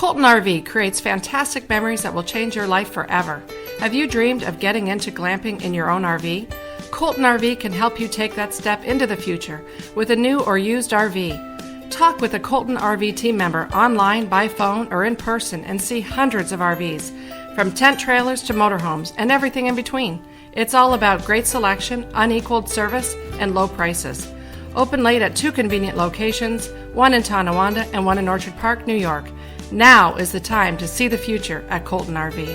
Colton RV creates fantastic memories that will change your life forever. Have you dreamed of getting into glamping in your own RV? Colton RV can help you take that step into the future with a new or used RV. Talk with a Colton RV team member online, by phone, or in person and see hundreds of RVs, from tent trailers to motorhomes and everything in between. It's all about great selection, unequaled service, and low prices. Open late at 2 convenient locations, one in Tonawanda and one in Orchard Park, New York. Now is the time to see the future at Colton RV.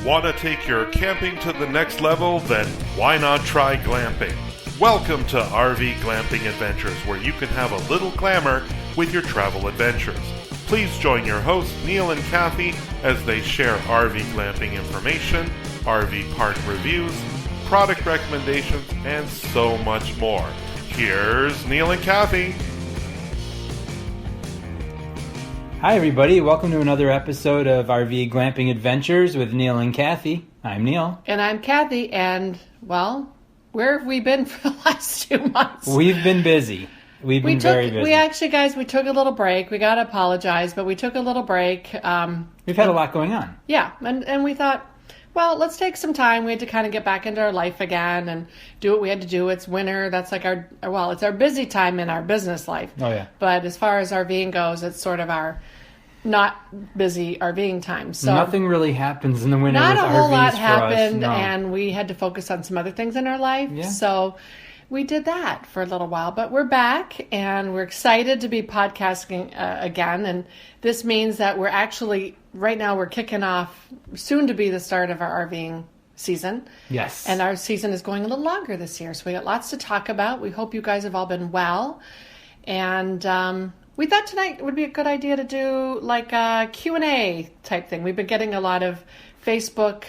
Want to take your camping to the next level? Then why not try glamping? Welcome to RV Glamping Adventures, where you can have a little glamour with your travel adventures. Please join your hosts, Neal and Kathy, as they share RV glamping information, RV park reviews, product recommendations, and so much more. Here's Neal and Kathy. Hi everybody, welcome to another episode of RV Glamping Adventures with Neal and Kathy. I'm Neal. And I'm Kathy, and, well, where have we been for the last 2 months? We've been busy. We've been very busy. We actually, guys, we took a little break. We got to apologize, but we took a little break. We've had a lot going on. Yeah, and we thought, well, let's take some time. We had to kind of get back into our life again and do what we had to do. It's winter. That's like it's our busy time in our business life. Oh, yeah. But as far as RVing goes, it's sort of our not busy RVing time. So nothing really happens in the winter with RVs for us. Not a whole lot happened, no. And we had to focus on some other things in our life. Yeah. So we did that for a little while, but we're back and we're excited to be podcasting again. And this means that we're actually, right now we're kicking off soon to be the start of our RVing season. Yes. And our season is going a little longer this year. So we got lots to talk about. We hope you guys have all been well. And we thought tonight would be a good idea to do like a Q&A type thing. We've been getting a lot of Facebook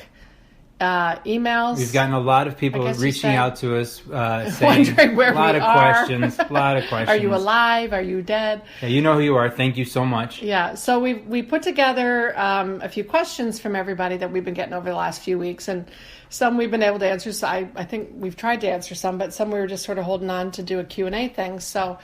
emails. We've gotten a lot of people reaching out to us saying wondering where a lot we of are. questions. A lot of questions. Are you alive? Are you dead? Yeah, you know who you are. Thank you so much. Yeah, so we put together a few questions from everybody that we've been getting over the last few weeks, and some we've been able to answer. So I think we've tried to answer some, but some we were just sort of holding on to do a Q&A thing. So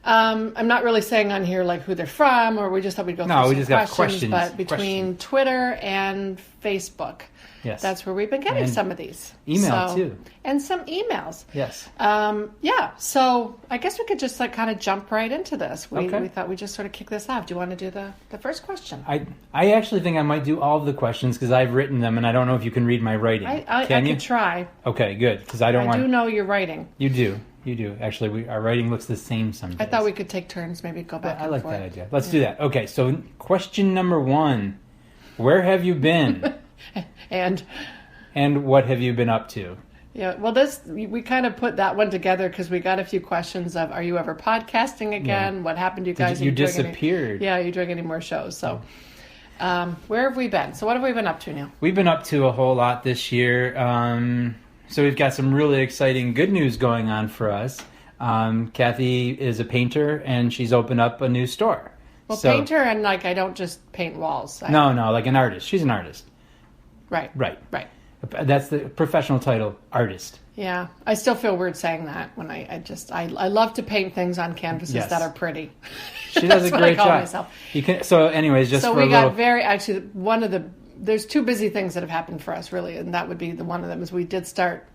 I'm not really saying on here like who they're from, or we just thought we'd go through some questions. But between Twitter and Facebook, yes, that's where we've been getting some of these. Email too. And some emails. Yes. Yeah, so I guess we could just like kind of jump right into this. We thought we'd just sort of kick this off. Do you want to do the first question? I actually think I might do all of the questions because I've written them and I don't know if you can read my writing. I can try. Okay, good. Because I do know your writing. You do. You do. Actually, our writing looks the same sometimes. I thought we could take turns, maybe go back and forth. I like that idea. Let's do that. Okay, so question number 1. Where have you been? And what have you been up to? Yeah, well, we kind of put that one together because we got a few questions of, are you ever podcasting again? Yeah. What happened to you guys? You disappeared. Are you doing any more shows? So where have we been? So what have we been up to, Neal? We've been up to a whole lot this year. So we've got some really exciting good news going on for us. Kathy is a painter, and she's opened up a new store. Well, painter, and like I don't just paint walls. No, like an artist. She's an artist. Right. That's the professional title, artist. Yeah, I still feel weird saying that when I love to paint things on canvases that are pretty. She does a great job. Myself. There's 2 busy things that have happened for us, really, and that would be one of them is we did start.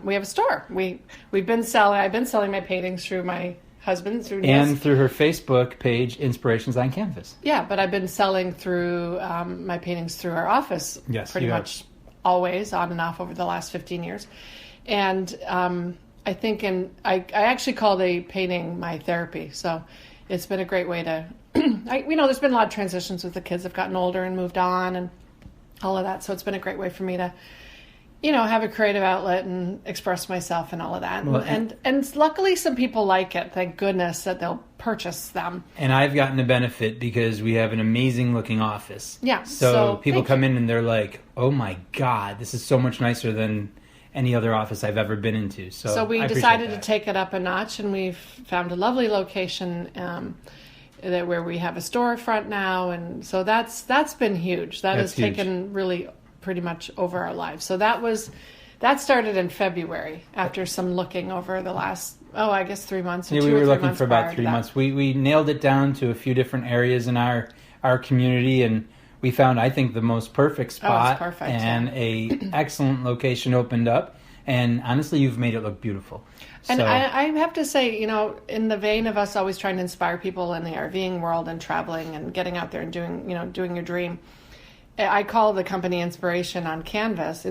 We have a store. I've been selling my paintings through my husband through her Facebook page, Inspirations on Canvas. Yeah, but I've been selling through my paintings through our office. Yes, pretty much always on and off over the last 15 years, and I think I actually call the painting my therapy. So it's been a great way to. There's been a lot of transitions with the kids. Have gotten older and moved on and all of that. So it's been a great way for me to, have a creative outlet and express myself and all of that. Well, and luckily some people like it. Thank goodness that they'll purchase them. And I've gotten a benefit because we have an amazing looking office. Yeah. So people come in and they're like, oh my God, this is so much nicer than any other office I've ever been into. So we decided to take it up a notch, and we've found a lovely location where we have a storefront now, and so that's been huge. That's has taken really pretty much over our lives. So that was That started in February after some looking over the last, I guess 3 months. Or Yeah, 2 we or were 3 looking months for about prior to 3 that. months. We nailed it down to a few different areas in our community, and we found, I think, the most perfect spot. Perfect, and a excellent location opened up. And honestly, you've made it look beautiful. And So- I have to say, in the vein of us always trying to inspire people in the RVing world and traveling and getting out there and doing your dream, I call the company Inspirations on Canvas.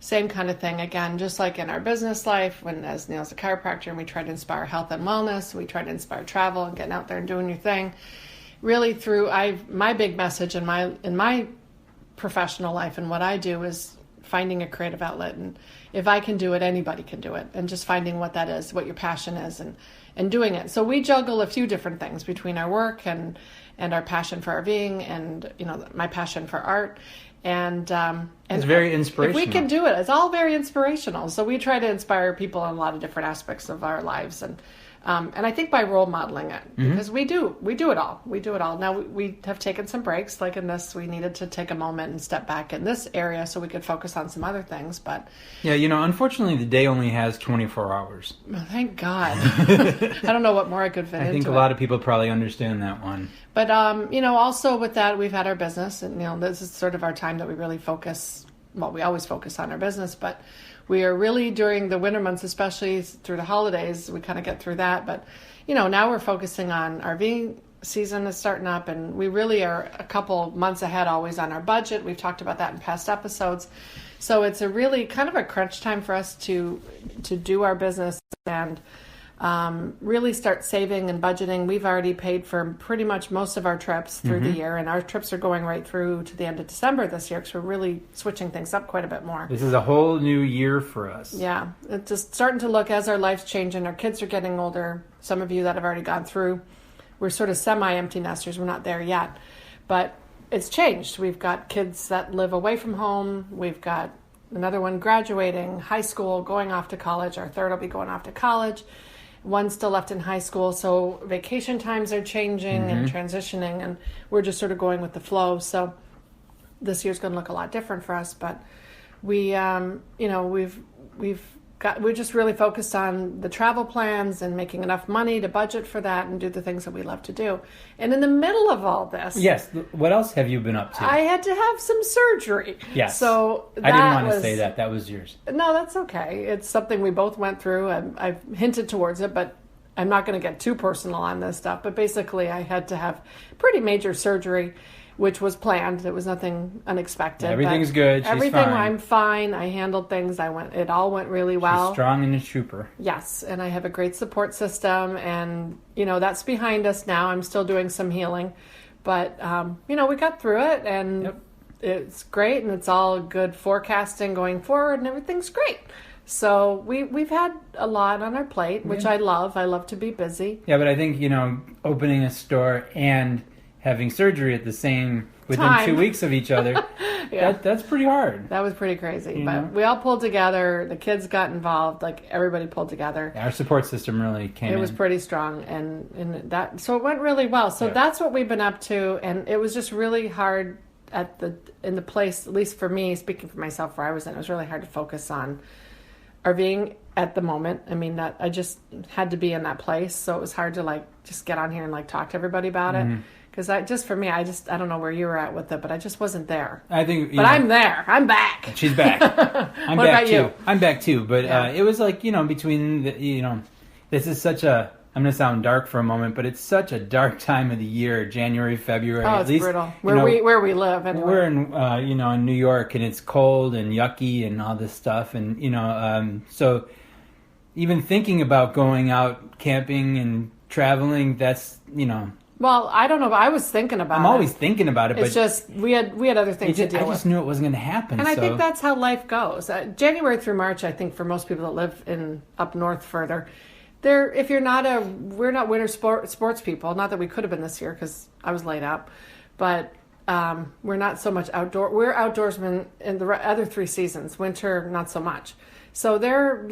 Same kind of thing. Again, just like in our business life, as Neal's a chiropractor, and we try to inspire health and wellness, we try to inspire travel and getting out there and doing your thing. Really, my big message in my professional life and what I do is finding a creative outlet, and if I can do it, anybody can do it, and just finding what that is, what your passion is, and doing it. So we juggle a few different things between our work and our passion for RVing and my passion for art, and It's very inspirational. If we can do it, it's all very inspirational. So we try to inspire people in a lot of different aspects of our lives, and I think by role modeling it, because we do it all. We do it all. Now we have taken some breaks, like in this, we needed to take a moment and step back in this area so we could focus on some other things. But yeah, unfortunately, the day only has 24 hours. well, thank God. I don't know what more I could fit into. I think a lot of people probably understand that one. But also with that, we've had our business, and this is sort of our time that we really focus. Well, we always focus on our business, but we are really during the winter months, especially through the holidays, we kind of get through that. But, now we're focusing on RV season is starting up, and we really are a couple months ahead always on our budget. We've talked about that in past episodes. So it's a really kind of a crunch time for us to do our business and really start saving and budgeting. We've already paid for pretty much most of our trips through the year, and our trips are going right through to the end of December this year because we're really switching things up quite a bit more. This is a whole new year for us. Yeah, it's just starting to look as our life's changing. Our kids are getting older. Some of you that have already gone through, we're sort of semi-empty nesters. We're not there yet, but it's changed. We've got kids that live away from home. We've got another one graduating high school, going off to college. Our third will be going off to college. One's still left in high school, so vacation times are changing and transitioning, and we're just sort of going with the flow. So this year's going to look a lot different for us, but we're just really focused on the travel plans and making enough money to budget for that and do the things that we love to do. And in the middle of all this, yes, what else have you been up to? I had to have some surgery. Yes. So I didn't want to say that. That was yours. No, that's okay. It's something we both went through. I've hinted towards it, but I'm not going to get too personal on this stuff. But basically, I had to have pretty major surgery, which was planned. It was nothing unexpected. Everything's good. She's everything, fine. I'm fine. I handled things. It all went really well. She's strong and a trooper. Yes, and I have a great support system, and that's behind us now. I'm still doing some healing, but we got through it, and it's great, and it's all good forecasting going forward, and everything's great. So we've had a lot on our plate, which I love. I love to be busy. Yeah, but I think opening a store and having surgery at the same within Time. 2 weeks of each other, that's pretty hard. That was pretty crazy, but we all pulled together. The kids got involved, like everybody pulled together. Yeah, our support system really came in. It was pretty strong, and that so it went really well. So that's what we've been up to, and it was just really hard in the place, at least for me, speaking for myself, where I was in. It was really hard to focus on RVing at the moment. I mean, that I just had to be in that place, so it was hard to just get on here and talk to everybody about it. Because for me, I don't know where you were at with it, but I just wasn't there. I think, but I'm there. I'm back. She's back. I'm what back about too. you? I'm back too. But it was between this is such a. I'm going to sound dark for a moment, but it's such a dark time of the year, January, February. Oh, it's brutal. Where we live, anyway. We're in in New York, and it's cold and yucky and all this stuff, and so even thinking about going out camping and traveling, that's Well, I don't know, but I was thinking about it. I'm always thinking about it, but it's just we had other things to deal with. I just knew it wasn't going to happen. And I think that's how life goes. January through March, I think for most people that live up north further, if you're not we're not winter sports people. Not that we could have been this year because I was laid up, but we're not so much outdoor. We're outdoorsmen in the other 3 seasons. Winter, not so much. So they're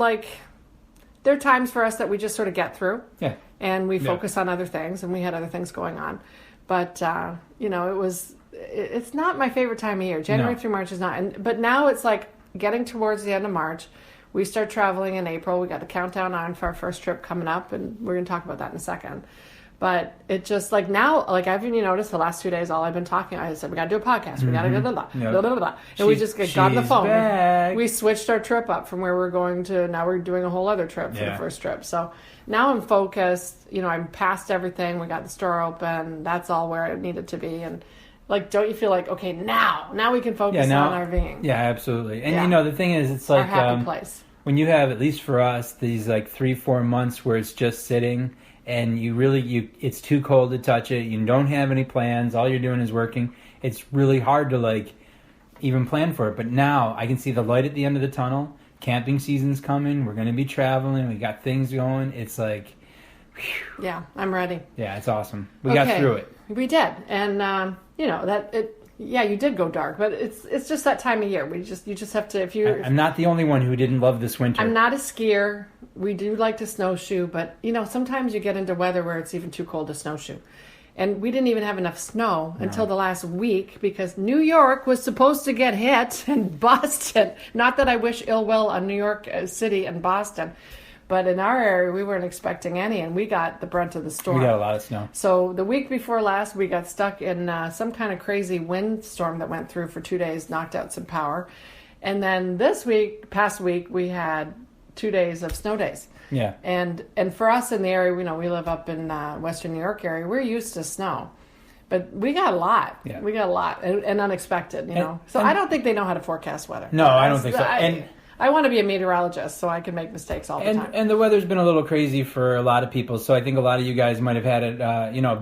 times for us that we just sort of get through. Yeah. And we focus on other things, and we had other things going on. But, it's not my favorite time of year. January through March is not. But now it's getting towards the end of March. We start traveling in April. We got the countdown on for our first trip coming up, and we're going to talk about that in a second. But it just like now, like I've noticed the last 2 days, all I've been talking, I said, we got to do a podcast. We got to blah, blah, blah, blah. And we just got on the phone. Back. We switched our trip up from where we're going to, now we're doing a whole other trip for the first trip. So now I'm focused, I'm past everything. We got the store open. That's all where it needed to be. And like, don't you feel like, okay, now we can focus on RVing. Yeah, absolutely. And the thing is, it's like, our happy place. When you have, at least for us, these like 3-4 months where it's just sitting and it's too cold to touch it. You don't have any plans. All you're doing is working. It's really hard to like even plan for it. But now I can see the light at the end of the tunnel. Camping season's coming. We're going to be traveling. We got things going. It's like, whew. Yeah, I'm ready. Yeah, it's awesome. We got through it. We did. And, you did go dark, but it's just that time of year. You just have to, I'm not the only one who didn't love this winter. I'm not a skier. We do like to snowshoe, but sometimes you get into weather where it's even too cold to snowshoe. And we didn't even have enough snow until the last week because New York was supposed to get hit and Boston. Not that I wish ill will on New York City and Boston, but in our area, we weren't expecting any, and we got the brunt of the storm. We got a lot of snow. So the week before last, we got stuck in some kind of crazy windstorm that went through for 2 days, knocked out some power. And then past week, we had 2 days of snow days. Yeah. And for us in the area, we live up in Western New York area, we're used to snow. But we got a lot. Yeah. We got a lot and unexpected, So I don't think they know how to forecast weather. No, I don't think so. I want to be a meteorologist so I can make mistakes all the time. And the weather's been a little crazy for a lot of people, so I think a lot of you guys might have had it,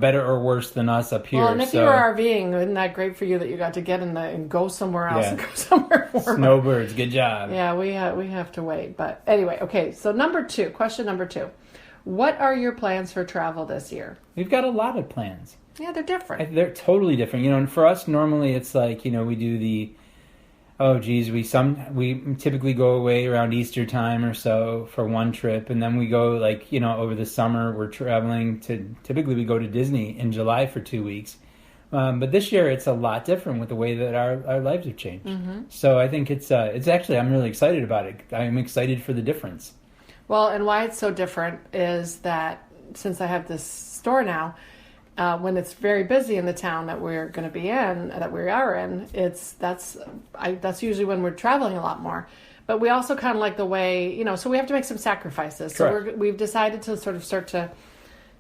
better or worse than us up here. Well, and if you were RVing, isn't that great for you that you got to get in and go somewhere else and go somewhere warmer? Snowbirds, good job. Yeah, we have to wait. But anyway, okay, so question number 2. What are your plans for travel this year? We've got a lot of plans. Yeah, they're different. They're totally different. And for us, normally it's like, we do the... Oh geez, we typically go away around Easter time or so for one trip, and then we go over the summer. We're traveling typically we go to Disney in July for 2 weeks, but this year it's a lot different with the way that our lives have changed. Mm-hmm. So I think it's actually I'm really excited about it. I'm excited for the difference. Well, and why it's so different is that since I have this store now. When it's very busy in the town that we are in, that's usually when we're traveling a lot more. But we also kind of like the way, so we have to make some sacrifices. Correct. So we've decided to sort of start to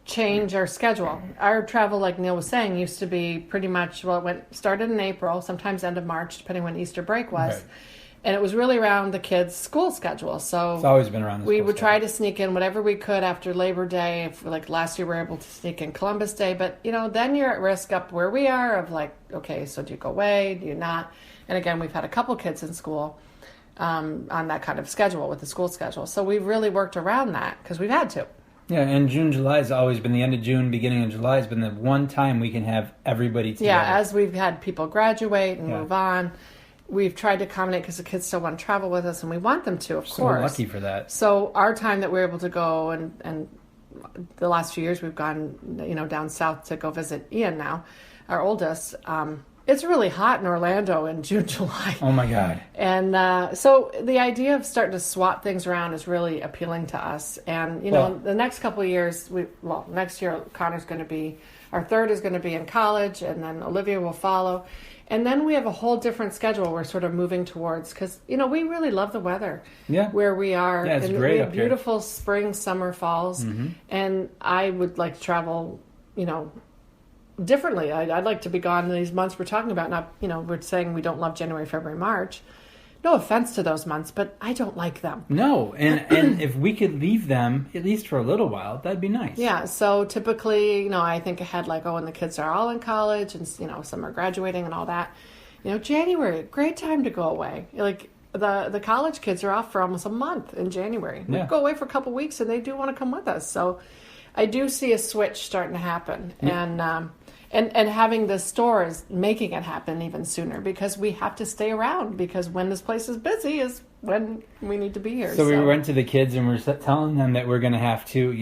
change our schedule. Our travel, like Neal was saying, used to be pretty much, started in April, sometimes end of March, depending when Easter break was. Right. And it was really around the kids' school schedule. So it's always been around the we would try to sneak in whatever we could after Labor Day. Like last year, we were able to sneak in Columbus Day. But, then you're at risk up where we are of like, okay, so do you go away? Do you not? And again, we've had a couple kids in school on that kind of schedule with the school schedule. So we've really worked around that because we've had to. Yeah, and June, July has always been the end of June, beginning of July has been the one time we can have everybody together. Yeah, as we've had people graduate and move on. We've tried to accommodate because the kids still want to travel with us, and we want them to, of course. So lucky for that. So our time that we're able to go, and the last few years we've gone, down south to go visit Ian now, our oldest. It's really hot in Orlando in June, July. Oh my God. And so the idea of starting to swap things around is really appealing to us. And, the next couple of years, next year Connor's going to be, our third is going to be in college, and then Olivia will follow. And then we have a whole different schedule we're sort of moving towards because, we really love the weather where we are. Yeah, it's and great we have up here. Beautiful spring, summer, falls. Mm-hmm. And I would like to travel, differently. I'd like to be gone in these months we're talking about. Not, we're saying we don't love January, February, March. No offense to those months, but I don't like them. No, and if we could leave them, at least for a little while, that'd be nice. Yeah, so typically, I think ahead like, when the kids are all in college and, some are graduating and all that. January, great time to go away. Like, the college kids are off for almost a month in January. We go away for a couple weeks, and they do want to come with us. So I do see a switch starting to happen. Yeah. And having the store is making it happen even sooner because we have to stay around because when this place is busy is when we need to be here. So we went to the kids and we're telling them that we're going to have to,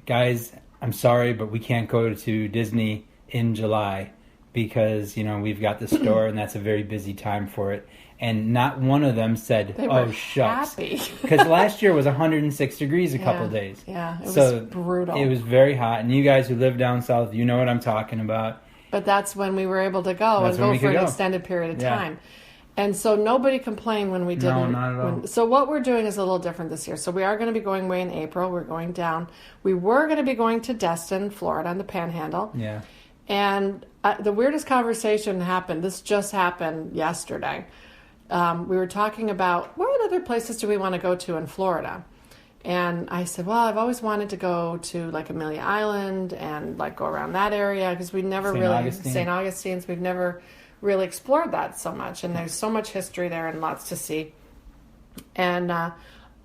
guys, I'm sorry, but we can't go to Disney in July because, we've got the store and that's a very busy time for it. and not one of them said, They were "Oh shucks," happy. because last year was 106 degrees a couple days. Yeah, it So was brutal. It was very hot, and you guys who live down south, you know what I'm talking about. But that's when we were able to go That's and when go we for could an go. extended period of Yeah. time. And so nobody complained when we didn't. not at all. So what we're doing is a little different this year. So we are going to be going away in April. We're going down. We were going to be going to Destin, Florida, on the Panhandle. Yeah. And the weirdest conversation happened. This just happened yesterday. We were talking about what other places do we want to go to in Florida? And I said, well, I've always wanted to go to like Amelia Island and like go around that area because we never St. Augustine's, we've never really explored that so much. And there's so much history there and lots to see. And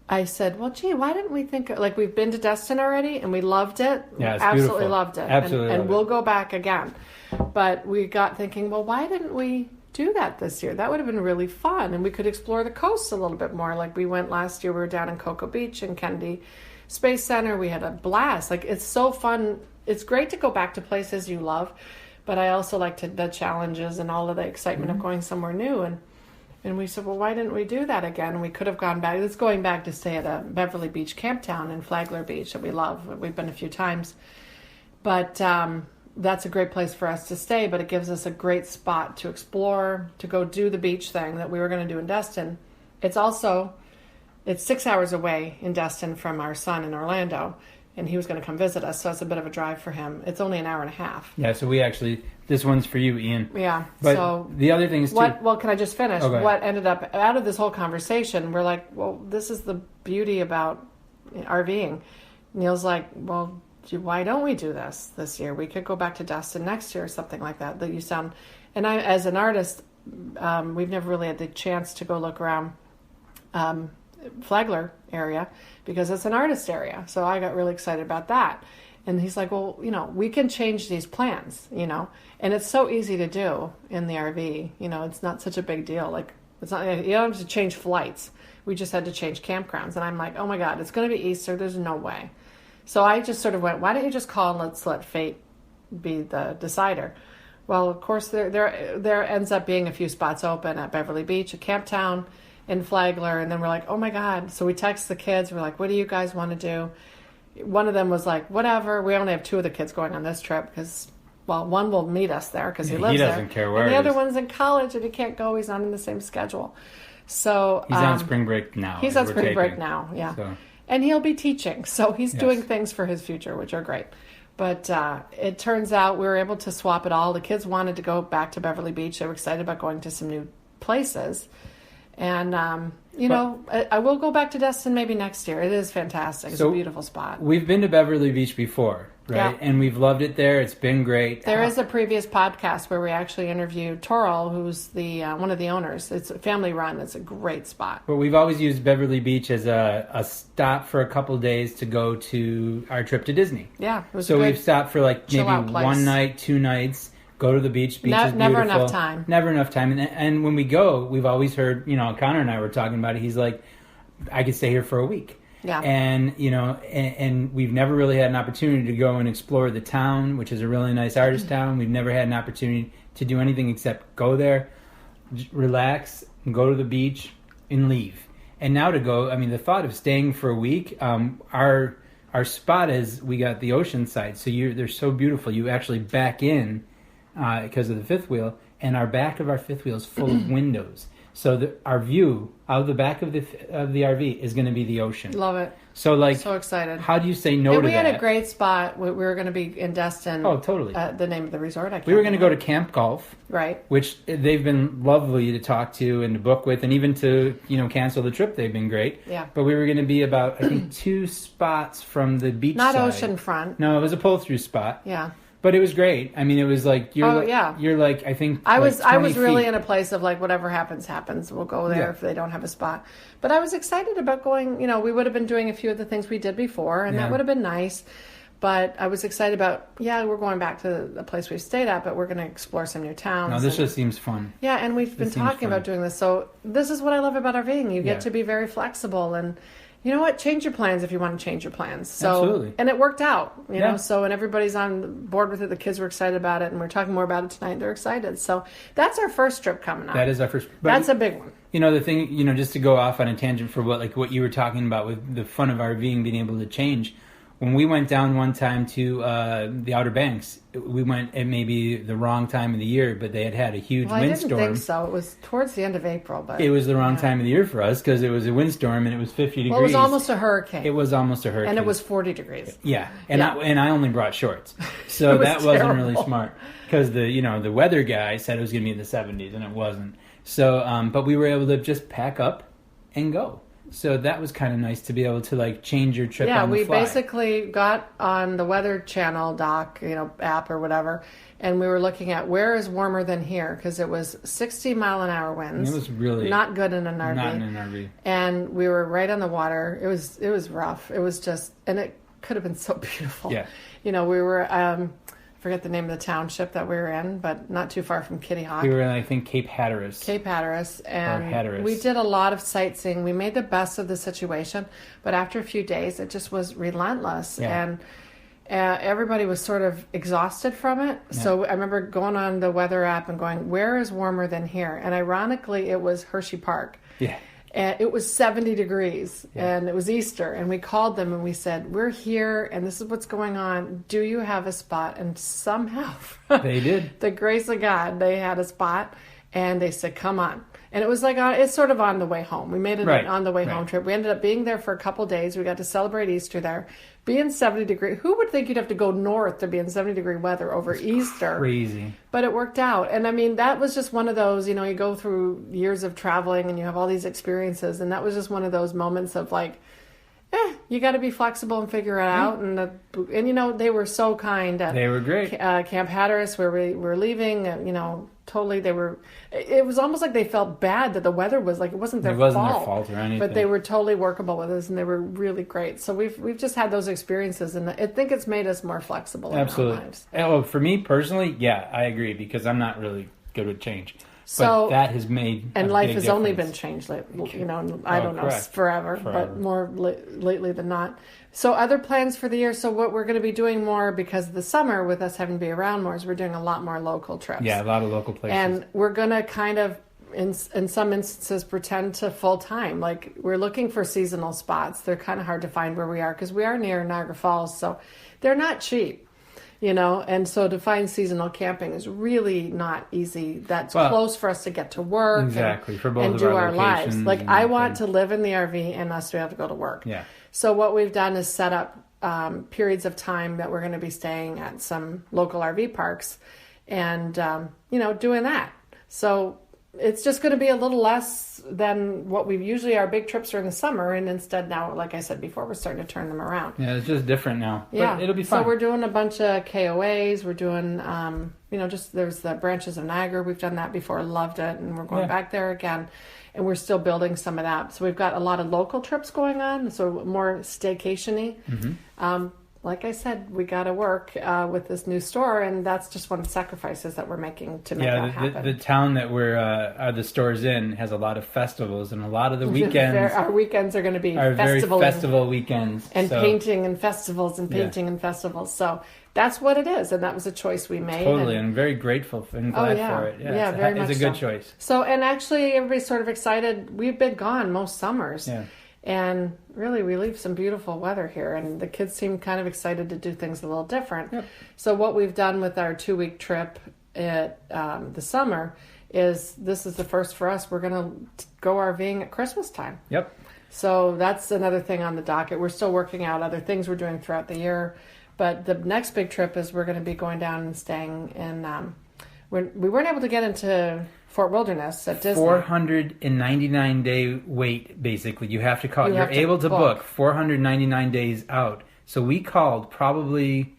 I said, well, gee, why didn't we think, like we've been to Destin already and we loved it. Yeah, it's absolutely beautiful. loved it. Absolutely and loved we'll it. go back again. But we got thinking, well, why didn't we do that this year? That would have been really fun, and we could explore the coast a little bit more. Like we went last year, we were down in Cocoa Beach and Kennedy Space Center. We had a blast. Like it's so fun. It's great to go back to places you love, but I also like the challenges and all of the excitement of going somewhere new. And we said, well, why didn't we do that again? And we could have gone back. It's going back to stay at a Beverly Beach camptown in Flagler Beach that we love. We've been a few times, but that's a great place for us to stay, but it gives us a great spot to explore, to go do the beach thing that we were going to do in Destin. It's 6 hours away in Destin from our son in Orlando, and he was going to come visit us, so it's a bit of a drive for him. It's only an hour and a half. Yeah, so this one's for you, Ian. Yeah. But so the other thing is too. well, can I just finish? Okay. What ended up out of this whole conversation, we're like, well, this is the beauty about RVing. Neil's like, well, why don't we do this year? We could go back to Destin next year or something like that. That you sound, and I, as an artist, we've never really had the chance to go look around Flagler area because it's an artist area. So I got really excited about that. And he's like, well, we can change these plans, and it's so easy to do in the RV. It's not such a big deal. Like it's not, you don't have to change flights. We just had to change campgrounds. And I'm like, oh my God, it's going to be Easter. There's no way. So I just sort of went, why don't you just call and let's let fate be the decider? Well, of course, there ends up being a few spots open at Beverly Beach, a camptown in Flagler. And then we're like, oh my God. So we text the kids. We're like, what do you guys want to do? One of them was like, whatever. We only have two of the kids going on this trip because, well, one will meet us there because he lives there. He doesn't care where and the he other is. one's in college and he can't go. He's not in the same schedule. So He's on spring break now. He's on spring break now, yeah. So. And he'll be teaching, so he's doing things for his future, which are great. But it turns out we were able to swap it all. The kids wanted to go back to Beverly Beach. They were excited about going to some new places. And, I will go back to Destin maybe next year. It is fantastic. It's a beautiful spot. We've been to Beverly Beach before, right? Yeah. And we've loved it there. It's been great. There is a previous podcast where we actually interviewed Toril, who's the one of the owners. It's a family run. It's a great spot. But we've always used Beverly Beach as a stop for a couple days to go to our trip to Disney. Yeah, it was so a good we've stopped for like maybe chill-out place. 1 night, 2 nights. Go to the beach. Beach is beautiful. Never enough time. Never enough time. And when we go, we've always heard, Connor and I were talking about it. He's like, I could stay here for a week. Yeah. And, and we've never really had an opportunity to go and explore the town, which is a really nice artist town. We've never had an opportunity to do anything except go there, relax, and go to the beach, and leave. And now to go, the thought of staying for a week, our spot is, we got the ocean side. So they're so beautiful. You actually back in because of the fifth wheel, and our back of our fifth wheel is full of windows. So our view out the back of the RV is going to be the ocean. Love it. So so excited. How do you say no to that? We had a great spot. We were going to be in Destin. Oh, totally. The name of the resort. We were going to go to Camp Golf. Right. Which they've been lovely to talk to and to book with, and even to cancel the trip. They've been great. Yeah. But we were going to be about, I think, 2 spots from the beach Not side. oceanfront. No, it was a pull-through spot. Yeah. But it was great. It was like you're like I think I was really feet. in a place of like whatever happens. We'll go there if they don't have a spot. But I was excited about going. We would have been doing a few of the things we did before, and that would have been nice. But I was excited about we're going back to the place we stayed at, but we're going to explore some new towns. No, this just seems fun. Yeah, and we've been talking about doing this. So this is what I love about RVing. You get to be very flexible and you know what? Change your plans if you want to change your plans. So, Absolutely. And it worked out, you Yeah. know, so, and everybody's on board with it. The kids were excited about it, and we're talking more about it tonight. They're excited. So that's our first trip coming up. That is our first. That's a big one. You know, the thing, you know, just to go off on a tangent for what you were talking about with the fun of RVing being able to change. When we went down one time to the Outer Banks, we went at maybe the wrong time of the year, but they had a huge Well, windstorm. I didn't think so. It was towards the end of April, but It was the wrong time of the year for us because it was a windstorm and it was 50 degrees. well, it was almost a hurricane. It was almost a hurricane. And it was 40 degrees. Yeah, and Yeah. I only brought shorts, so It was that wasn't really terrible. smart because the weather guy said it was going to be in the 70s and it wasn't. So, but we were able to just pack up and go. So that was kind of nice to be able to like change your trip. Yeah, on the we fly. basically got on the Weather Channel app or whatever, and we were looking at where is warmer than here because it was 60-mile-an-hour winds. It was really not good in an RV. not in an RV. And we were right on the water. It was rough. It was just, and it could have been so beautiful. Yeah. You know, we were I forget the name of the township that we were in, but not too far from Kitty Hawk. We were in, I think, Cape Hatteras. Cape Hatteras, and Hatteras. we did a lot of sightseeing. We made the best of the situation, but after a few days, it just was relentless, Yeah. and everybody was sort of exhausted from it. Yeah. So I remember going on the weather app and going, "Where is warmer than here?" And ironically, it was Hershey Park. Yeah. And it was 70 degrees, Yeah. and it was Easter, and we called them and we said, "We're here, and this is what's going on. Do you have a spot?" And somehow, They did. the grace of God, they had a spot, and they said, "Come on." And it was like, it's sort of on the way home. We made it Right, an on the way right. home trip. We ended up being there for a couple days. We got to celebrate Easter there. Being 70 degree, who would think you'd have to go north to be in 70 degree weather over Easter? Crazy. But it worked out. And I mean, that was just one of those, you know, you go through years of traveling and you have all these experiences. And that was just one of those moments of like, you got to be flexible and figure it out. And you know, they were so kind at They were great. Camp Hatteras where we were leaving. And, you know, totally it was almost like they felt bad that the weather was like, it wasn't their fault. It wasn't their fault or anything. But they were totally workable with us and they were really great. So we've just had those experiences and I think it's made us more flexible in Absolutely. our lives. Oh, for me personally, yeah, I agree because I'm not really good with change. So but that has made and a life big has only been difference. changed, you know. I don't know, correct. forever, but more lately than not. So other plans for the year. So what we're going to be doing more because of the summer with us having to be around more is we're doing a lot more local trips. Yeah, a lot of local places. And we're going to kind of, in some instances, pretend to full time. Like we're looking for seasonal spots. They're kind of hard to find where we are because we are near Niagara Falls, so they're not cheap. You know, and so to find seasonal camping is really not easy. That's close for us to get to work exactly, for both and of do our our lives. locations Like and I want to live in the RV and us to have to go to work. Yeah. So what we've done is set up periods of time that we're going to be staying at some local RV parks and, you know, doing that. So it's just going to be a little less than what we usually, our big trips are in the summer. And instead now, like I said before, we're starting to turn them around. Yeah, it's just different now. Yeah. But it'll be fun. So we're doing a bunch of KOAs. We're doing, you know, just there's the Branches of Niagara. We've done that before, loved it. And we're going back there again. And we're still building some of that. So we've got a lot of local trips going on. So more staycation-y. Mm-hmm. Like I said, we got to work with this new store, and that's just one of the sacrifices that we're making to make that happen. The town that the store's in has a lot of festivals, and a lot of the weekends. Our weekends are going to be very festival weekends. and painting and festivals and painting and festivals. So that's what it is, and that was a choice we made. Totally, and I'm very grateful and glad for it. Yeah, very much it's a good choice. So, and actually, everybody's sort of excited. We've been gone most summers. Yeah. And really, we leave some beautiful weather here, and the kids seem kind of excited to do things a little different. Yep. So what we've done with our 2-week trip at the summer is this is the first for us. We're going to go RVing at Christmas time. Yep. So that's another thing on the docket. We're still working out other things we're doing throughout the year. But the next big trip is we're going to be going down and staying in... we weren't able to get into Fort Wilderness at Disney. 499-day wait, basically. You have to call. You're able to book 499 days out. So we called probably,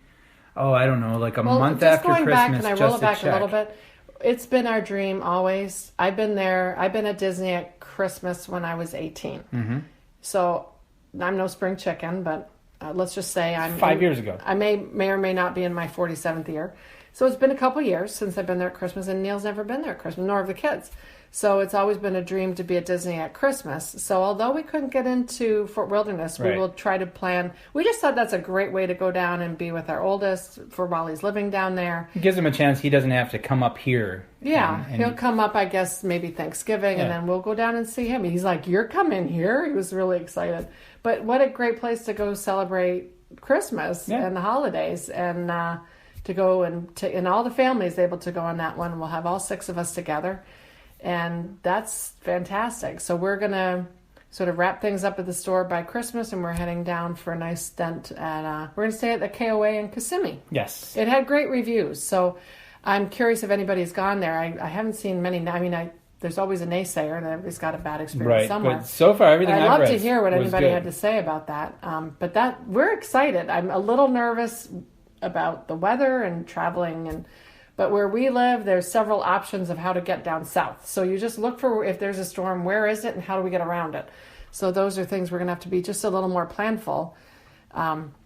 I don't know, like a month after Christmas. Just going back, and I roll it back check. a little bit. It's been our dream always. I've been there. I've been at Disney at Christmas when I was 18. Mm-hmm. So I'm no spring chicken, but let's just say I'm 5 years ago. I may or may not be in my 47th year. So it's been a couple years since I've been there at Christmas, and Neil's never been there at Christmas, nor have the kids. So it's always been a dream to be at Disney at Christmas. So although we couldn't get into Fort Wilderness, we will try to plan. We just thought that's a great way to go down and be with our oldest for while he's living down there. It gives him a chance. He doesn't have to come up here. Yeah, he'll come up, I guess, maybe Thanksgiving, and then we'll go down and see him. He's like, "You're coming here?" He was really excited. But what a great place to go celebrate Christmas and the holidays, and to go and all the families able to go on that one. We'll have all 6 of us together. And that's fantastic. So we're going to sort of wrap things up at the store by Christmas, and we're heading down for a nice stint. And we're going to stay at the KOA in Kissimmee. Yes. It had great reviews. So I'm curious if anybody's gone there. I haven't seen many. I mean, there's always a naysayer, and everybody's got a bad experience somewhere. But so far, everything I've read love to hear what anybody good. had to say about that. But we're excited. I'm a little nervous about the weather and traveling But where we live, there's several options of how to get down south. So you just look for if there's a storm, where is it and how do we get around it? So those are things we're going to have to be just a little more planful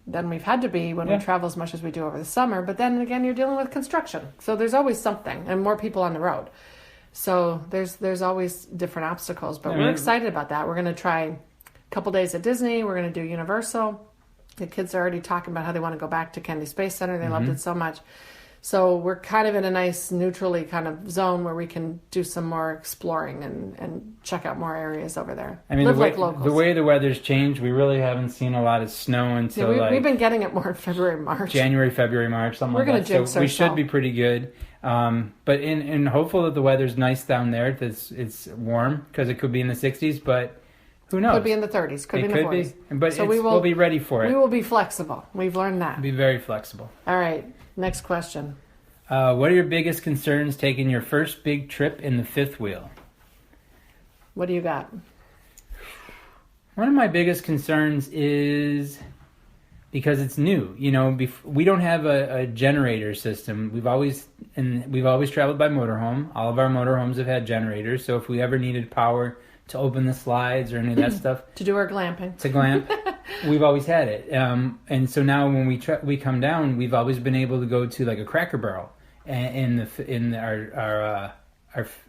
than we've had to be when we travel as much as we do over the summer. But then again, you're dealing with construction. So there's always something and more people on the road. So there's always different obstacles. But we're excited about that. We're going to try a couple days at Disney. We're going to do Universal. The kids are already talking about how they want to go back to Kennedy Space Center. They loved it so much. So we're kind of in a nice neutrally kind of zone where we can do some more exploring and check out more areas over there. I mean, Live like locals. The way the weather's changed, we really haven't seen a lot of snow until we've been getting it more in February, March. January, February, March, something like that. We're going to jinx ourselves. We should be pretty good. But in hopeful that the weather's nice down there, it's warm because it could be in the 60s, but who knows? Could be in the 30s, could be in the 40s. But so we'll be ready for it. We will be flexible. We've learned that. Be very flexible. All right. Next question. What are your biggest concerns taking your first big trip in the fifth wheel? What do you got? One of my biggest concerns is because it's new. You know, we don't have a generator system. We've always traveled by motorhome. All of our motorhomes have had generators. So if we ever needed power to open the slides or any of that stuff, to do our glamping, to glamp, we've always had it. And so now when we come down, we've always been able to go to like a Cracker Barrel in our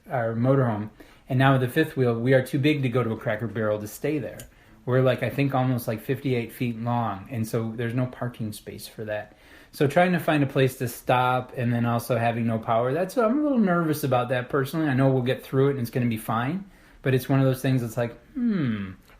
motorhome. And now with the fifth wheel, we are too big to go to a Cracker Barrel to stay there. We're like, I think almost like 58 feet long. And so there's no parking space for that. So trying to find a place to stop and then also having no power, I'm a little nervous about that personally. I know we'll get through it and it's going to be fine. But it's one of those things that's like, I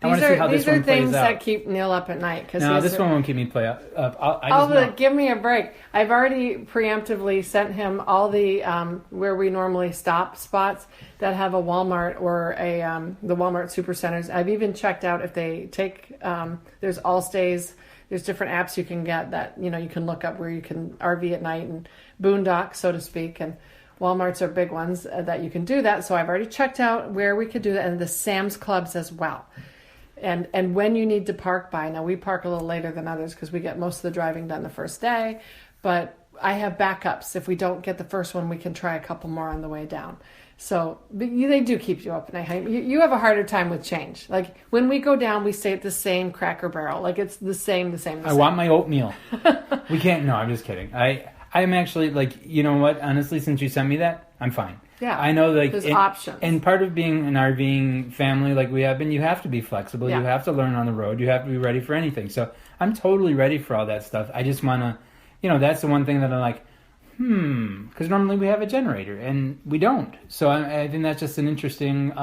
want to see how this one plays out. These are things that keep Neal up at night. No, this one won't keep me up. Give me a break. I've already preemptively sent him all the where we normally stop spots that have a Walmart or the Walmart Supercenters. I've even checked out if they take, there's All Stays. There's different apps you can get that, you can look up where you can RV at night and boondock, so to speak. And Walmarts are big ones that you can do that. So I've already checked out where we could do that, and the Sam's Clubs as well. And when you need to park by. Now, we park a little later than others because we get most of the driving done the first day. But I have backups. If we don't get the first one, we can try a couple more on the way down. So they do keep you up at night. You have a harder time with change. Like when we go down, we stay at the same Cracker Barrel. Like it's the same. I want my oatmeal. We can't. No, I'm just kidding. I'm actually like, you know what? Honestly, since you sent me that, I'm fine. Yeah. I know there's options. And part of being an RVing family like we have been, you have to be flexible. Yeah. You have to learn on the road. You have to be ready for anything. So I'm totally ready for all that stuff. I just want to, that's the one thing that I'm like, because normally we have a generator and we don't. So I think that's just an interesting,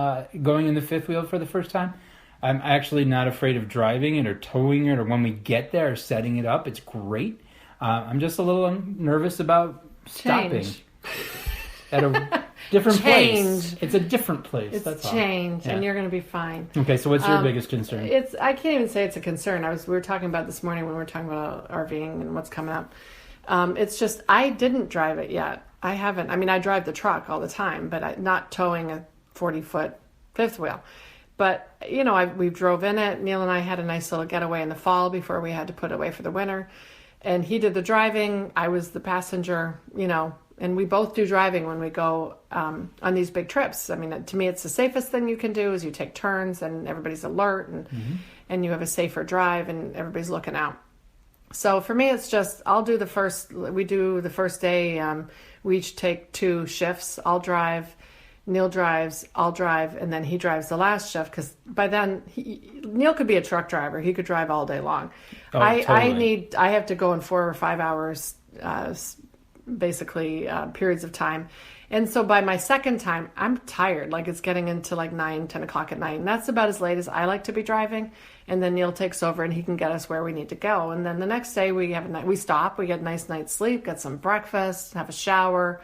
going in the fifth wheel for the first time. I'm actually not afraid of driving it or towing it or when we get there or setting it up. It's great. I'm just a little nervous about stopping at a different place. It's a different place. That's change, all. and you're going to be fine. Okay, so what's your biggest concern? I can't even say it's a concern. We were talking about this morning when we were talking about RVing and what's coming up. It's just I didn't drive it yet. I haven't. I mean, I drive the truck all the time, but not towing a 40-foot fifth wheel. But, we drove in it. Neal and I had a nice little getaway in the fall before we had to put it away for the winter. And he did the driving. I was the passenger, and we both do driving when we go on these big trips. I mean, to me, it's the safest thing you can do is you take turns and everybody's alert and you have a safer drive and everybody's looking out. So for me, it's just, we do the first day, we each take 2 shifts. I'll drive, Neal drives, I'll drive, and then he drives the last shift because by then Neal could be a truck driver. He could drive all day long. Oh, I have to go in 4 or 5 hours, basically periods of time. And so by my second time, I'm tired. Like it's getting into like 9, 10 o'clock at night. And that's about as late as I like to be driving. And then Neal takes over and he can get us where we need to go. And then the next day we stop, we get a nice night's sleep, get some breakfast, have a shower,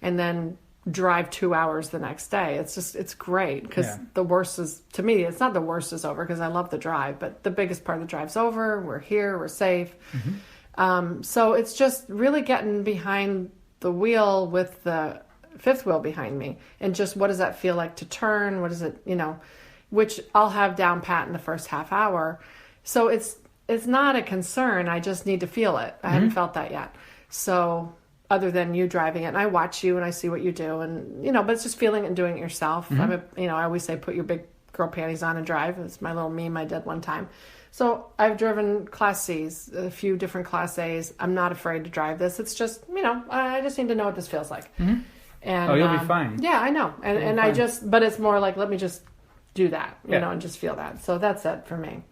and then drive 2 hours the next day. It's great because the worst is, to me, it's not the worst is over because I love the drive, but the biggest part of the drive's over. We're here, we're safe. Mm-hmm. So it's just really getting behind the wheel with the fifth wheel behind me and just what does that feel like to turn? What is it, which I'll have down pat in the first half hour. So it's not a concern. I just need to feel it. I haven't felt that yet. So other than you driving it, and I watch you and I see what you do and, but it's just feeling it and doing it yourself. I always say, put your big girl panties on and drive. It's my little meme I did one time. So I've driven Class C's, a few different Class A's. I'm not afraid to drive this. It's just, I just need to know what this feels like. Mm-hmm. And, you'll be fine. Yeah, I know. And but it's more like, let me just do that, and just feel that. So that's it for me.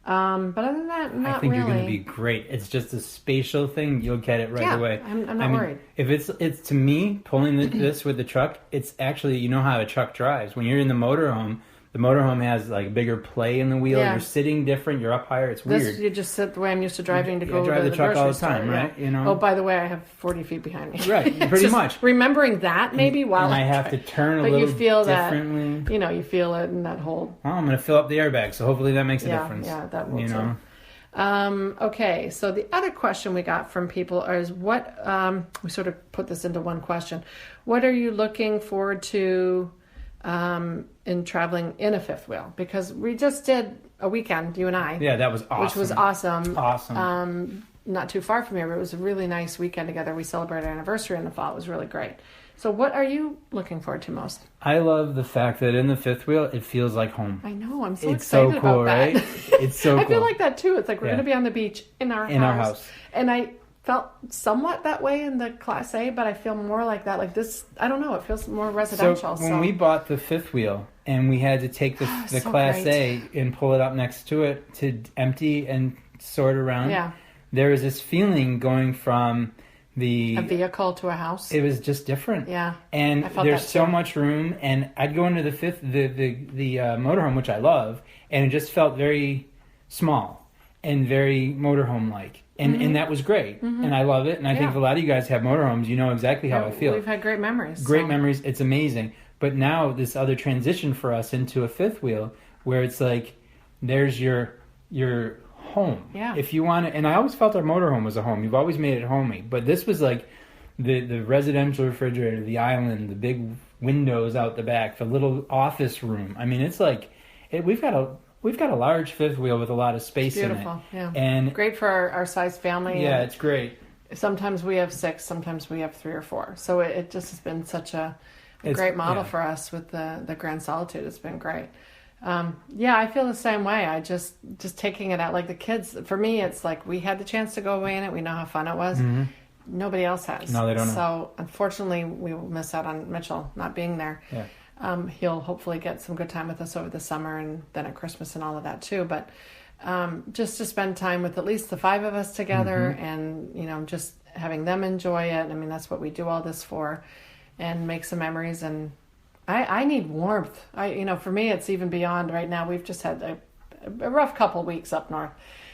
But other than that, not really. I think you're going to be great. It's just a spatial thing. You'll get it right away. I'm not worried. If it's to me, pulling this with the truck, it's actually, how a truck drives. When you're in the motorhome has like bigger play in the wheel. Yeah. You're sitting different. You're up higher. It's weird. You just sit the way I'm used to driving to go. I drive to the truck all the time, store, right? Oh, by the way, I have 40 feet behind me. Right, pretty much. Remembering that maybe while and I have to turn a little you feel differently. That, you feel it in that whole. Oh, I'm going to fill up the airbag, so hopefully that makes a difference. Yeah, that will too. Okay, so the other question we got from people is what, we sort of put this into one question. What are you looking forward to in traveling in a fifth wheel? Because we just did a weekend, you and I. Yeah, that was awesome. Which was awesome. Awesome. Not too far from here, but it was a really nice weekend together. We celebrated our anniversary in the fall. It was really great. So what are you looking forward to most? I love the fact that in the fifth wheel, it feels like home. I know. I'm so excited so cool, about that. Right? It's so cool. I feel like that too. It's like we're going to be on the beach in our house. And I felt somewhat that way in the Class A, but I feel more like that. Like this, I don't know. It feels more residential. So when we bought the fifth wheel and we had to take the Class A and pull it up next to it to empty and sort around, there was this feeling going from a vehicle to a house. It was just different. Yeah. And there's so much room. And I'd go into the motorhome, which I love, and it just felt very small and very motorhome-like. And that was great. Mm-hmm. And I love it. And I think if a lot of you guys have motorhomes, you know exactly how I feel. We've had great memories. Memories. It's amazing. But now this other transition for us into a fifth wheel where it's like there's your home. Yeah. If you want to, and I always felt our motorhome was a home. You've always made it homey. But this was like the residential refrigerator, the island, the big windows out the back, the little office room. I mean, it's like we've got a large fifth wheel with a lot of space in it. Beautiful, yeah. And great for our size family. Yeah, it's great. Sometimes we have 6, sometimes we have 3 or 4. So it just has been such a great model for us with the Grand Solitude. It's been great. I feel the same way. I just taking it out like the kids. For me, it's like we had the chance to go away in it. We know how fun it was. Mm-hmm. Nobody else has. No, they don't know. So unfortunately, we will miss out on Mitchell not being there. Yeah. He'll hopefully get some good time with us over the summer and then at Christmas and all of that too. But just to spend time with at least the 5 of us together and, just having them enjoy it. I mean, that's what we do all this for, and make some memories. And I need warmth. For me, it's even beyond right now. We've just had a rough couple weeks up north.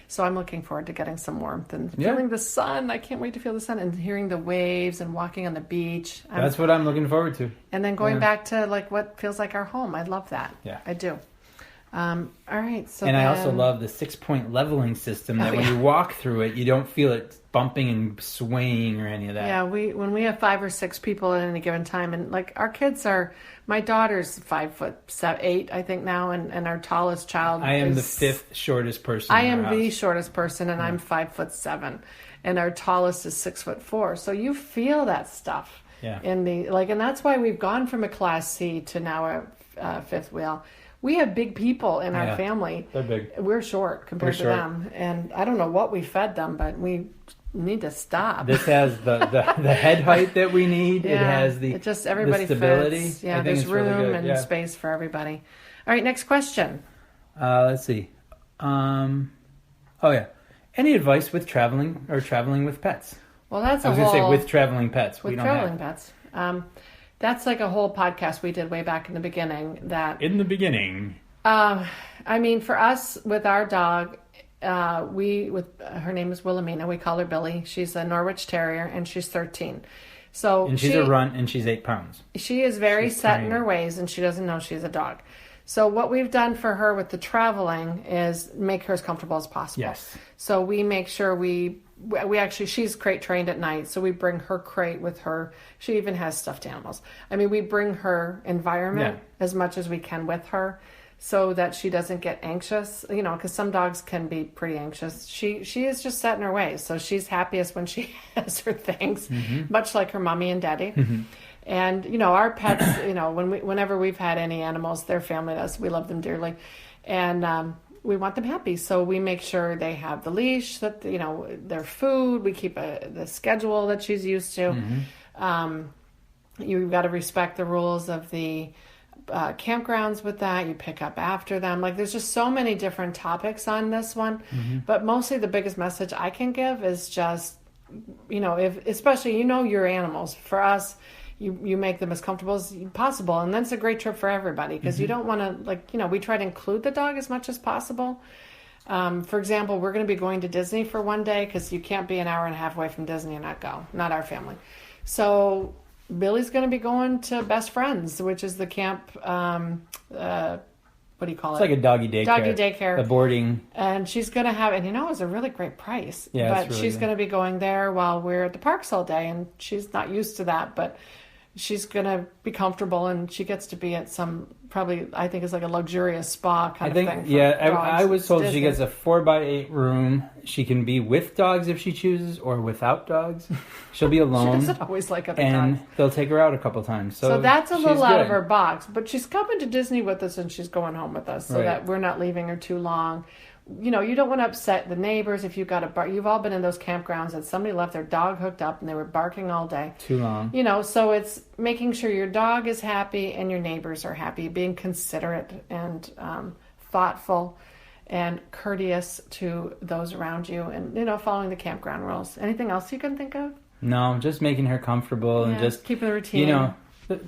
So I'm looking forward to getting some warmth and feeling the sun. I can't wait to feel the sun and hearing the waves and walking on the beach. That's what I'm looking forward to. And then going back to like what feels like our home. I love that. Yeah, I do. All right. So I also love the 6-point leveling system that when you walk through it, you don't feel it bumping and swaying or any of that. Yeah, when we have 5 or 6 people at any given time, and like our kids my daughter's 5'8", I think now, and our tallest child. I am the 5th shortest person. I am the shortest person, and I'm 5'7", and our tallest is 6'4". So you feel that stuff. Yeah. And that's why we've gone from a Class C to now a fifth wheel. We have big people in our family. They're big. We're short compared to them. And I don't know what we fed them, but we need to stop. This has the head height that we need. Yeah, it has the everybody the stability. fits. Yeah, I think there's it's really room good. and space for everybody. All right, next question. Let's see. Any advice with traveling with pets? Well, that's I was going to say with traveling pets. With traveling pets. That's like a whole podcast we did way back in the beginning. I mean, for us, with our dog, her name is Wilhelmina. We call her Billy. She's a Norwich Terrier, and she's 13. And she's a runt, and she's 8 pounds. She is very set in her ways, and she doesn't know she's a dog. So what we've done for her with the traveling is make her as comfortable as possible. Yes. So we make sure we actually, she's crate trained at night, so we bring her crate with her. She even has stuffed animals. I mean, we bring her environment as much as we can with her so that she doesn't get anxious, because some dogs can be pretty anxious. She is just set in her ways, so she's happiest when she has her things, much like her mommy and daddy. And, our pets, whenever we've had any animals, they're family to us. We love them dearly. And we want them happy. So we make sure they have the leash, that, their food. We keep the schedule that she's used to. You've got to respect the rules of the campgrounds with that. You pick up after them. Like, there's just so many different topics on this one. But mostly the biggest message I can give is just, especially, your animals. For us, you make them as comfortable as possible, and that's a great trip for everybody, because you don't want to, we try to include the dog as much as possible. For example, we're going to be going to Disney for one day, because you can't be an hour and a half away from Disney and not go, not our family. So Billy's going to be going to Best Friends, which is the camp, what do you call it? It's like a doggy daycare. Doggy daycare. The boarding. And she's going to have, and it's a really great price. Yeah, but it's really she's good. going to be going there while we're at the parks all day, and she's not used to that, but she's going to be comfortable, and she gets to be at some, probably, I think it's like a luxurious spa kind of thing. I was told she gets a 4x8 room. She can be with dogs if she chooses, or without dogs. She'll be alone. She doesn't always like other and dogs. They'll take her out a couple times. So that's a little she's out good. of her box, but she's coming to Disney with us, and she's going home with us, so that we're not leaving her too long. You don't want to upset the neighbors if you've got a bar. You've all been in those campgrounds that somebody left their dog hooked up and they were barking all day. Too long. So it's making sure your dog is happy and your neighbors are happy, being considerate and thoughtful and courteous to those around you, and, following the campground rules. Anything else you can think of? No, just making her comfortable and just keeping the routine.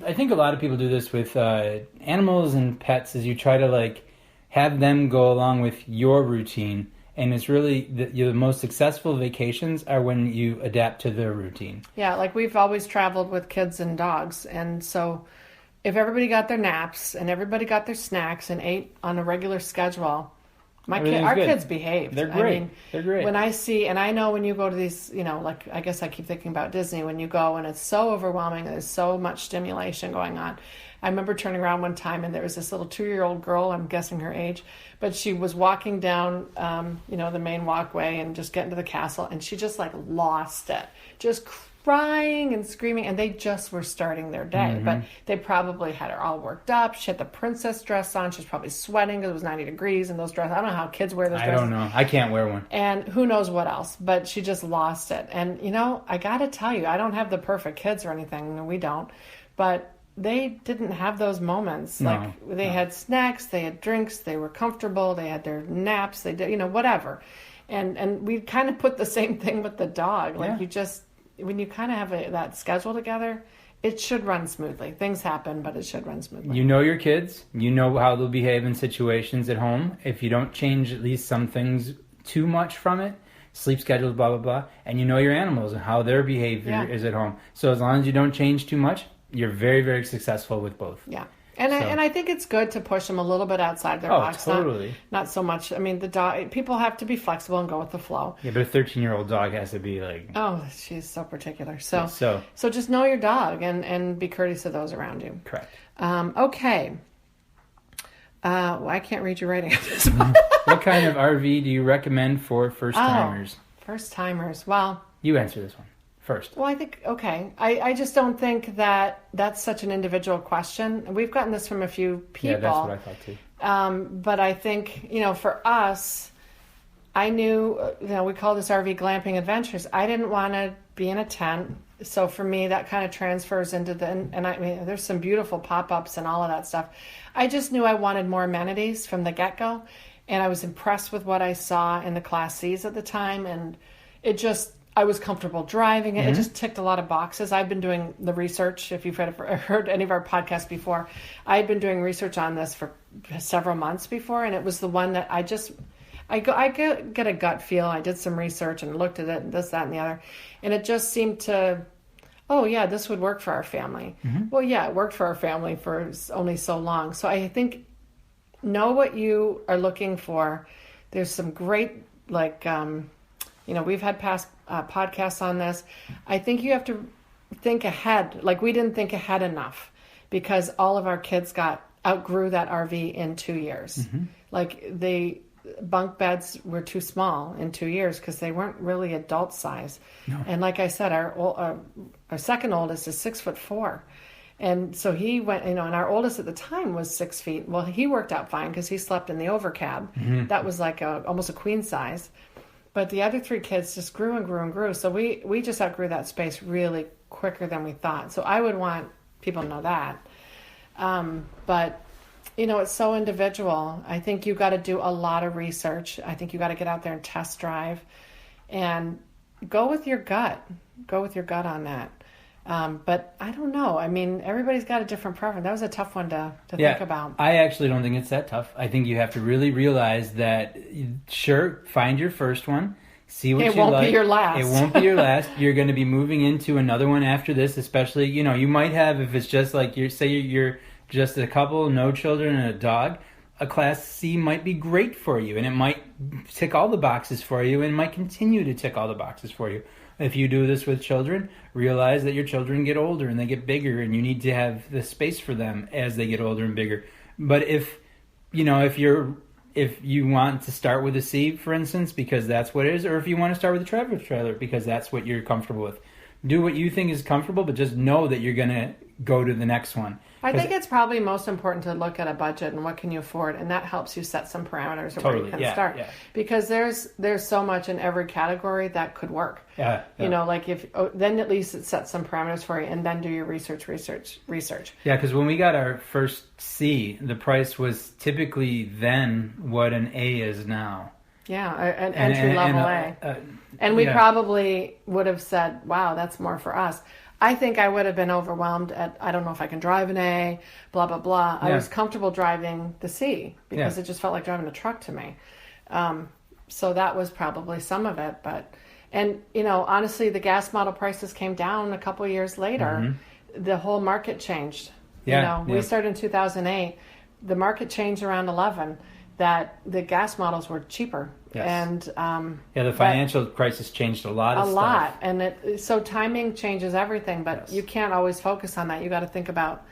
I think a lot of people do this with animals and pets, is you try to have them go along with your routine, and it's really the most successful vacations are when you adapt to their routine. Yeah, like we've always traveled with kids and dogs, and so if everybody got their naps and everybody got their snacks and ate on a regular schedule, our kids behave. They're great. They're great. When I see, and I know when you go to these, I guess I keep thinking about Disney, when you go and it's so overwhelming and there's so much stimulation going on. I remember turning around one time and there was this little 2-year-old girl, I'm guessing her age, but she was walking down, the main walkway and just getting to the castle, and she just lost it, just crying and screaming, and they just were starting their day, but they probably had her all worked up. She had the princess dress on. She's probably sweating because it was 90 degrees, and those dresses, I don't know how kids wear those dresses. I don't know. I can't wear one. And who knows what else, but she just lost it. And, I got to tell you, I don't have the perfect kids or anything. We don't, but they didn't have those moments. They had snacks, they had drinks, they were comfortable, they had their naps, they did, whatever. And we kind of put the same thing with the dog. When you kind of have that schedule together, it should run smoothly. Things happen, but it should run smoothly. You know your kids. You know how they'll behave in situations at home. If you don't change at least some things too much from it, sleep schedules, blah, blah, blah. And you know your animals and how their behavior is at home. So as long as you don't change too much, you're very, very successful with both. Yeah. And I think it's good to push them a little bit outside their box. Totally. Not so much. I mean, the dog. People have to be flexible and go with the flow. Yeah, but a 13-year-old dog has to be Oh, she's so particular. So just know your dog and be courteous to those around you. Correct. Okay. I can't read your writing at this point. What kind of RV do you recommend for first-timers? First-timers. Well, you answer this one first. Well, I think, okay. I just don't think that that's such an individual question. We've gotten this from a few people. Yeah, that's what I thought too. But I think, for us, I knew, we call this RV Glamping Adventures. I didn't want to be in a tent. So for me, that kind of transfers into and I mean, there's some beautiful pop-ups and all of that stuff. I just knew I wanted more amenities from the get-go. And I was impressed with what I saw in the Class Cs at the time. And I was comfortable driving it. It just ticked a lot of boxes. I've been doing the research. If you've heard any of our podcasts before, I had been doing research on this for several months before. And it was the one that I get a gut feel. I did some research and looked at it and this, that, and the other. And it just seemed to, oh, yeah, this would work for our family. Well, yeah, it worked for our family for only so long. So I think know what you are looking for. There's some great, we've had past podcasts on this. I think you have to think ahead. Like, we didn't think ahead enough because all of our kids outgrew that RV in 2 years. Like, the bunk beds were too small in 2 years because they weren't really adult size. No. And like I said, our second oldest is 6'4". And so he went, and our oldest at the time was 6 feet. Well, he worked out fine because he slept in the overcab. That was like almost a queen size. But the other three kids just grew and grew and grew. So we just outgrew that space really quicker than we thought. So I would want people to know that. But, it's so individual. I think you got to do a lot of research. I think you got to get out there and test drive and go with your gut. Go with your gut on that. But I don't know. I mean, everybody's got a different preference. That was a tough one to think about. I actually don't think it's that tough. I think you have to really realize that, sure, find your first one, see what you like. It won't be your last. It won't be your last. You're going to be moving into another one after this, especially, you might have, if it's just like, you're just a couple, no children, and a dog, a Class C might be great for you, and it might tick all the boxes for you, and might continue to tick all the boxes for you. If you do this with children, realize that your children get older and they get bigger, and you need to have the space for them as they get older and bigger. But if you want to start with a C, for instance, because that's what it is, or if you want to start with a traveler's trailer because that's what you're comfortable with, do what you think is comfortable, but just know that you're going to go to the next one. I think it's probably most important to look at a budget and what can you afford, and that helps you set some parameters of where you can start. Yeah. Because there's so much in every category that could work. Yeah. Then at least it sets some parameters for you, and then do your research. Yeah, because when we got our first C, the price was typically then what an A is now. Yeah, an entry-level A. And we probably would have said, wow, that's more for us. I think I would have been overwhelmed I don't know if I can drive an A, blah, blah, blah. I was comfortable driving the C because it just felt like driving a truck to me. So that was probably some of it. Honestly, the gas model prices came down a couple of years later. The whole market changed. We started in 2008. The market changed around 11. That the gas models were cheaper. Yes. And the financial crisis changed a lot of stuff. A lot. And so timing changes everything, but you can't always focus on that. You got to think about,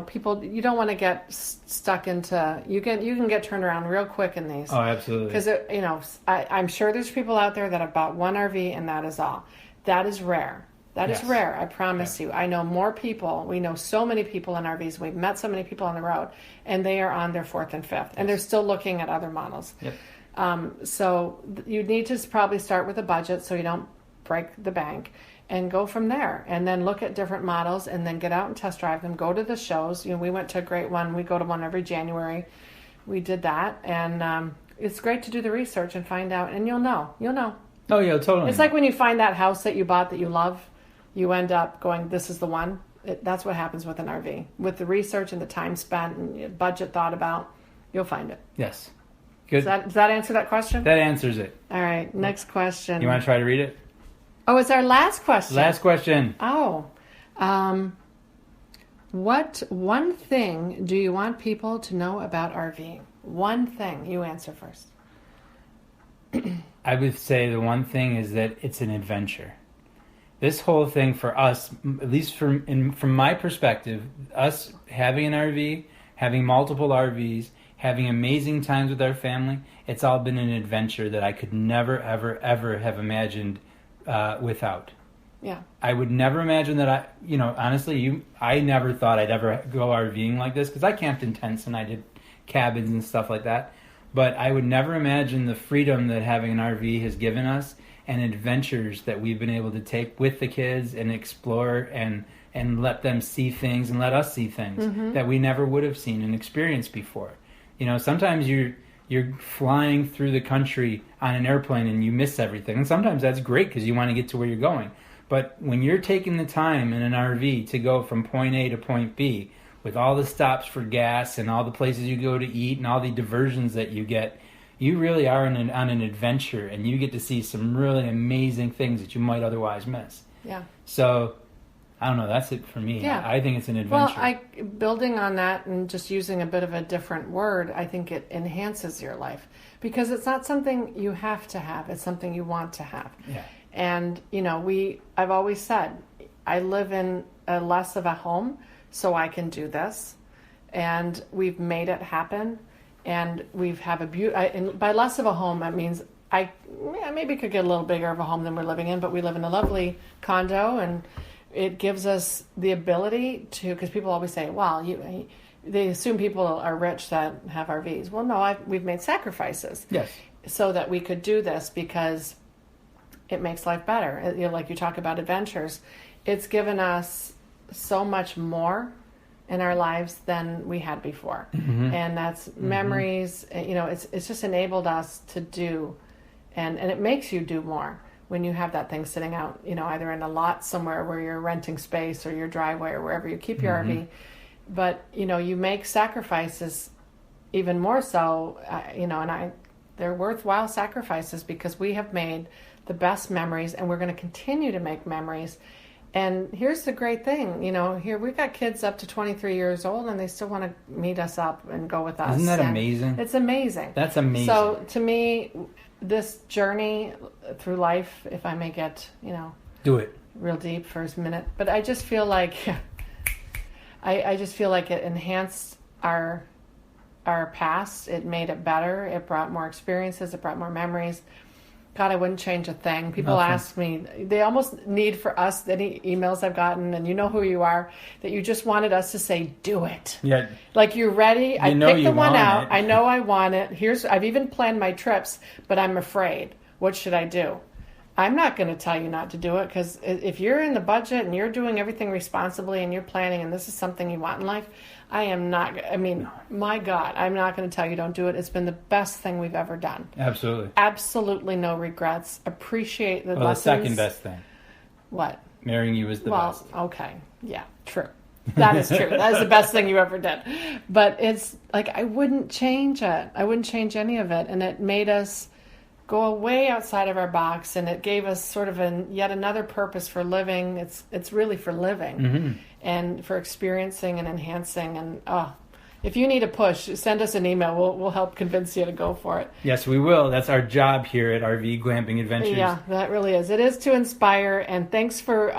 people, you don't want to get stuck into, you can get turned around real quick in these. Oh, absolutely. Because, I'm sure there's people out there that have bought one RV and that is all. That is rare. That is rare, I promise you. I know more people. We know so many people in RVs. We've met so many people on the road, and they are on their fourth and fifth, and they're still looking at other models. Yep. So you need to probably start with a budget so you don't break the bank, and go from there. And then look at different models, and then get out and test drive them. Go to the shows. We went to a great one. We go to one every January. We did that, and it's great to do the research and find out, and you'll know. Oh, yeah, totally. It's like when you find that house that you bought that you love. You end up going, this is the one. That's what happens with an RV. With the research and the time spent and budget thought about, you'll find it. Yes. Good. Does that answer that question? That answers it. All right, next question. You want to try to read it? Oh, it's our last question. Last question. Oh. What one thing do you want people to know about RVing? One thing. You answer first. I would say the one thing is that it's an adventure. This whole thing for us, at least from my perspective, us having an RV, having multiple RVs, having amazing times with our family, it's all been an adventure that I could never, ever, ever have imagined without. Yeah. I would never imagine that honestly, I never thought I'd ever go RVing like this, because I camped in tents and I did cabins and stuff like that. But I would never imagine the freedom that having an RV has given us and adventures that we've been able to take with the kids and explore and let them see things and let us see things that we never would have seen and experienced before. You know, sometimes you're flying through the country on an airplane and you miss everything. And sometimes that's great because you want to get to where you're going. But when you're taking the time in an RV to go from point A to point B, with all the stops for gas and all the places you go to eat and all the diversions that you get, you really are on an adventure, and you get to see some really amazing things that you might otherwise miss. Yeah. So, I don't know, that's it for me. Yeah. I think it's an adventure. Well, building on that and just using a bit of a different word, I think it enhances your life. Because it's not something you have to have, it's something you want to have. Yeah. And, you know, I've always said, I live in a less of a home, so I can do this, and we've made it happen, and we've have and by less of a home, that means I maybe could get a little bigger of a home than we're living in, but we live in a lovely condo, and it gives us the ability to, because people always say, well, they assume people are rich that have RVs. Well, no, we've made sacrifices. Yes. So that we could do this, because it makes life better. You know, like you talk about adventures, it's given us so much more in our lives than we had before. And that's memories. You know, it's just enabled us to do, and it makes you do more when you have that thing sitting out, you know, either in a lot somewhere where you're renting space, or your driveway, or wherever you keep your RV. But, you know, you make sacrifices even more so, you know, and they're worthwhile sacrifices, because we have made the best memories, and we're going to continue to make memories. And here's the great thing, you know, here we've got kids up to 23 years old, and they still want to meet us up and go with us. Isn't that amazing? It's amazing. That's amazing. So to me, this journey through life, if I may get, you know, do it real deep for a minute, but I just feel like, I just feel like it enhanced our past. It made it better. It brought more experiences. It brought more memories. God, I wouldn't change a thing. People ask me, they almost need for us, any emails I've gotten, and you know who you are, that you just wanted us to say, do it. Yeah. Like, you're ready. I picked the one out. I know I want it. I've even planned my trips, but I'm afraid. What should I do? I'm not going to tell you not to do it, because if you're in the budget and you're doing everything responsibly and you're planning and this is something you want in life, my God, I'm not going to tell you don't do it. It's been the best thing we've ever done. Absolutely. Absolutely no regrets. Appreciate the lessons. The second best thing. What? Marrying you was the best. Well, okay. Yeah, true. That is true. That is the best thing you ever did. But it's like, I wouldn't change it. I wouldn't change any of it. And it made us go way outside of our box, and it gave us sort of yet another purpose for living. It's really for living and for experiencing and enhancing. And if you need a push, send us an email. We'll help convince you to go for it. Yes, we will. That's our job here at RV Glamping Adventures. Yeah, that really is. It is to inspire. And thanks for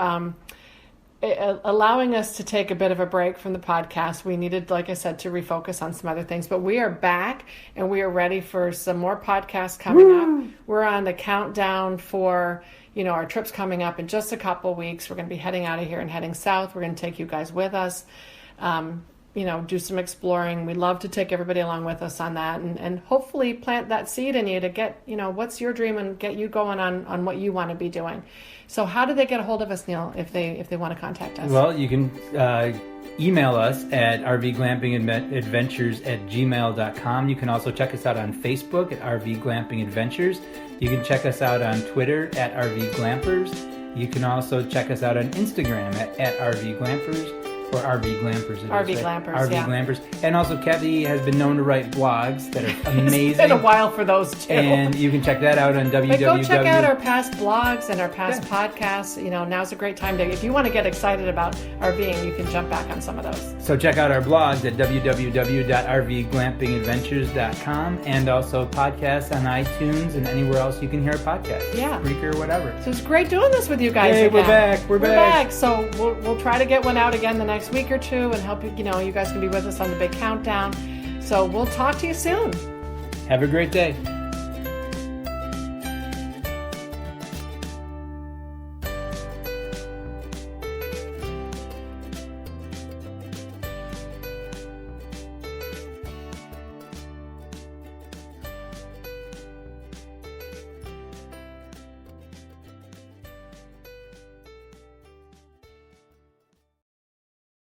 allowing us to take a bit of a break from the podcast. We needed, like I said, to refocus on some other things. But we are back, and we are ready for some more podcasts coming up. We're on the countdown for, you know, our trip's coming up in just a couple weeks. We're going to be heading out of here and heading south. We're going to take you guys with us. You know, do some exploring. We love to take everybody along with us on that, and hopefully plant that seed in you to get, you know, what's your dream, and get you going on what you want to be doing. So how do they get a hold of us, Neal, if they want to contact us? Well, you can email us at rvglampingadventures@gmail.com. You can also check us out on Facebook at RV Glamping Adventures. You can check us out on Twitter at RV Glampers. You can also check us out on Instagram at RV Glampers. Or RV Glampers. RV Glampers, RV Glampers. And also, Kathy has been known to write blogs that are amazing. It's been a while for those, too. And you can check that out on www. But go check out our past blogs and our past podcasts. You know, now's a great time to, if you want to get excited about RVing, you can jump back on some of those. So check out our blogs at www.rvglampingadventures.com, and also podcasts on iTunes and anywhere else you can hear a podcast. Yeah. Spreaker, whatever. So it's great doing this with you guys again. We're back. We're back. So we'll try to get one out again the next week or two, and help you. You know, you guys can be with us on the big countdown. So we'll talk to you soon. Have a great day.